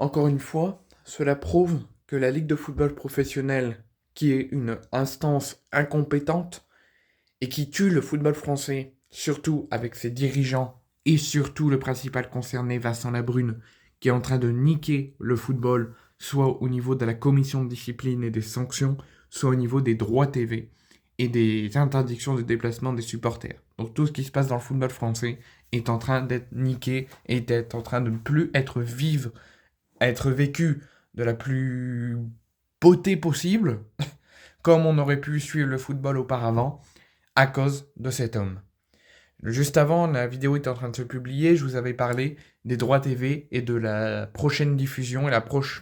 Encore une fois, cela prouve que la Ligue de football professionnel, qui est une instance incompétente et qui tue le football français, surtout avec ses dirigeants et surtout le principal concerné, Vincent Labrune, qui est en train de niquer le football, soit au niveau de la commission de discipline et des sanctions, soit au niveau des droits TV et des interdictions de déplacement des supporters. Donc tout ce qui se passe dans le football français est en train d'être niqué et d'être en train de ne plus être vécu de la plus beauté possible, comme on aurait pu suivre le football auparavant, à cause de cet homme. Juste avant, la vidéo était en train de se publier, je vous avais parlé des droits TV et de la prochaine diffusion et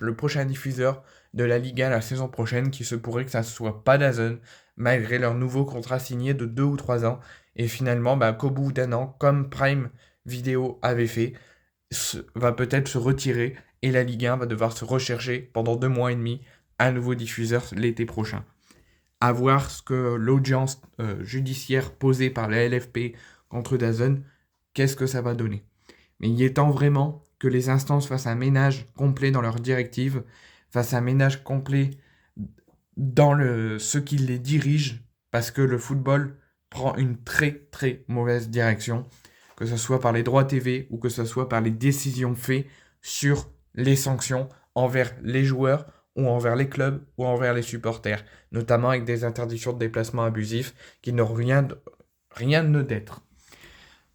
le prochain diffuseur de la Liga la saison prochaine, qui se pourrait que ça ne soit pas DAZN, malgré leur nouveau contrat signé de 2 ou 3 ans. Et finalement, qu'au bout d'un an, comme Prime Video avait fait, va peut-être se retirer et la Ligue 1 va devoir se rechercher pendant 2 mois et demi un nouveau diffuseur l'été prochain. À voir ce que l'audience judiciaire posée par la LFP contre DAZN, qu'est-ce que ça va donner. Mais il est temps vraiment que les instances fassent un ménage complet dans leurs directives, fassent un ménage complet dans ceux qui les dirigent, parce que le football prend une très très mauvaise direction, que ce soit par les droits TV ou que ce soit par les décisions faites sur les sanctions envers les joueurs ou envers les clubs ou envers les supporters, notamment avec des interdictions de déplacement abusifs qui n'ont rien de d'être.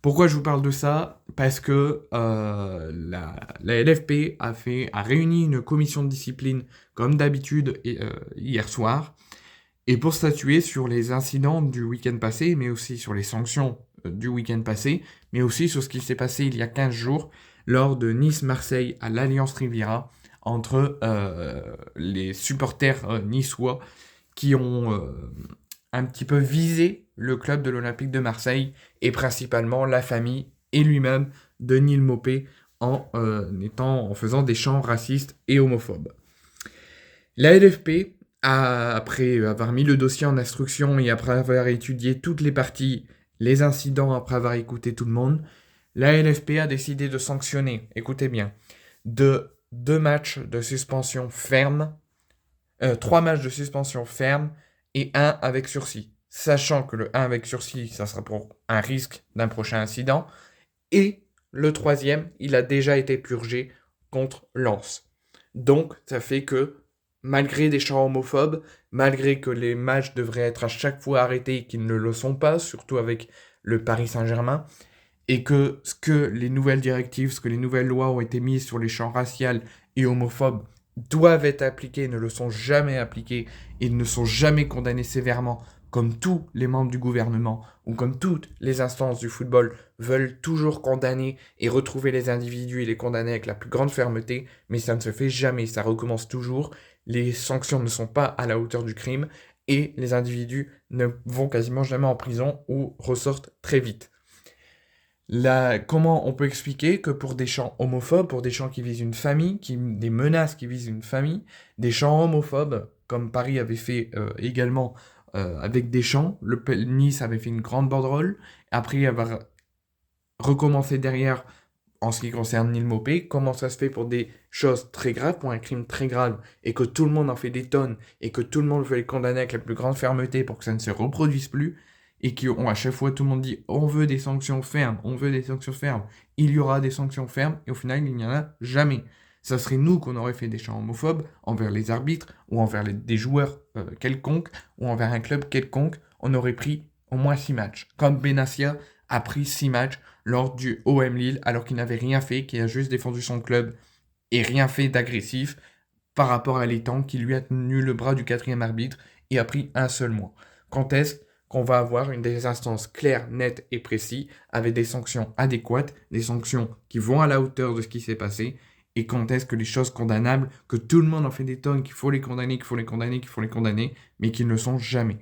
Pourquoi je vous parle de ça? Parce que la LFP a réuni une commission de discipline, comme d'habitude, hier soir, et pour statuer sur les incidents du week-end passé, mais aussi sur les sanctions du week-end passé, mais aussi sur ce qui s'est passé il y a 15 jours, lors de Nice-Marseille à l'Alliance Riviera, entre les supporters niçois qui ont un petit peu visé le club de l'Olympique de Marseille et principalement la famille et lui-même, Denis Maupay, en faisant des chants racistes et homophobes. La LFP, après avoir mis le dossier en instruction et après avoir étudié toutes les parties, les incidents, après avoir écouté tout le monde, la LFP a décidé de sanctionner, écoutez bien, de 2 matchs de suspension ferme, 3 matchs de suspension ferme et 1 avec sursis. Sachant que le 1 avec sursis, ça sera pour un risque d'un prochain incident. Et le 3e, il a déjà été purgé contre Lens. Donc, ça fait que, malgré des chants homophobes, malgré que les matchs devraient être à chaque fois arrêtés et qu'ils ne le sont pas, surtout avec le Paris Saint-Germain, et que ce que les nouvelles directives, ce que les nouvelles lois ont été mises sur les chants raciales et homophobes doivent être appliquées, ne le sont jamais appliquées et ne sont jamais condamnées sévèrement, comme tous les membres du gouvernement ou comme toutes les instances du football veulent toujours condamner et retrouver les individus et les condamner avec la plus grande fermeté, mais ça ne se fait jamais, ça recommence toujours, les sanctions ne sont pas à la hauteur du crime et les individus ne vont quasiment jamais en prison ou ressortent très vite. Comment on peut expliquer que pour des chants homophobes, pour des chants qui visent une famille, des menaces qui visent une famille, des chants homophobes, comme Paris avait fait également avec des chants, Nice avait fait une grande banderole, après avoir recommencé derrière en ce qui concerne Neil Maupay, comment ça se fait pour des choses très graves, pour un crime très grave, et que tout le monde en fait des tonnes, et que tout le monde veut les condamner avec la plus grande fermeté pour que ça ne se reproduise plus, et à chaque fois tout le monde dit on veut des sanctions fermes, on veut des sanctions fermes, il y aura des sanctions fermes, et au final il n'y en a jamais. Ça serait nous qu'on aurait fait des chants homophobes envers les arbitres, ou envers des joueurs quelconques, ou envers un club quelconque, on aurait pris au moins 6 matchs. Comme Benassia a pris 6 matchs lors du OM Lille, alors qu'il n'avait rien fait, qu'il a juste défendu son club et rien fait d'agressif par rapport à l'étang qui lui a tenu le bras du 4e arbitre et a pris un seul mois. Quand est-ce qu'on va avoir des instances claires, nettes et précises avec des sanctions adéquates, des sanctions qui vont à la hauteur de ce qui s'est passé, et quand est-ce que les choses condamnables, que tout le monde en fait des tonnes, qu'il faut les condamner, qu'il faut les condamner, qu'il faut les condamner, mais qui ne le sont jamais.